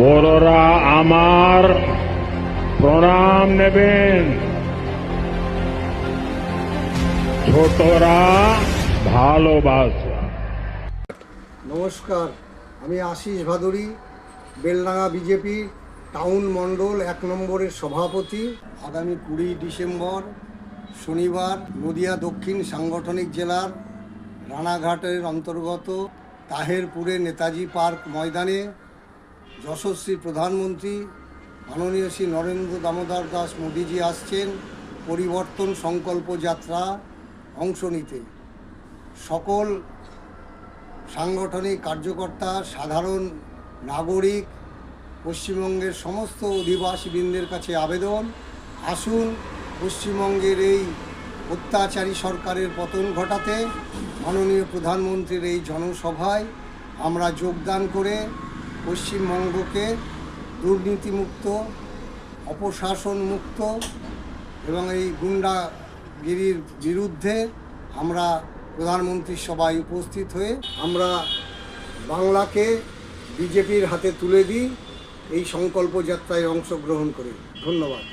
বড়রা আমার প্রণাম নেবেন, ছোটরা ভালোবাসা। নমস্কার, আমি আশিস ভাদুরী, বেলডাঙ্গা বিজেপি টাউন মণ্ডল 1 নম্বরের সভাপতি। আগামী 20 ডিসেম্বর শনিবার নদিয়া দক্ষিণ সাংগঠনিক জেলার রানাঘাটের অন্তর্গত তাহেরপুরে নেতাজি পার্ক ময়দানে যশস্বী প্রধানমন্ত্রী মাননীয় শ্রী নরেন্দ্র দামোদর দাস মোদীজি আসছেন পরিবর্তন সংকল্প যাত্রা অংশ নিতে। সকল সাংগঠনিক কার্যকর্তা, সাধারণ নাগরিক, পশ্চিমবঙ্গের সমস্ত অধিবাসীবৃন্দের কাছে আবেদন, আসুন পশ্চিমবঙ্গের এই অত্যাচারী সরকারের পতন ঘটাতে মাননীয় প্রধানমন্ত্রীর এই জনসভায় আমরা যোগদান করে পশ্চিমবঙ্গকে দুর্নীতিমুক্ত, অপশাসন মুক্ত এবং এই গুন্ডাগিরির বিরুদ্ধে আমরা প্রধানমন্ত্রীর সভায় উপস্থিত হয়ে আমরা বাংলাকে বিজেপির হাতে তুলে দিই এই সংকল্প যাত্রায় অংশগ্রহণ করে। ধন্যবাদ।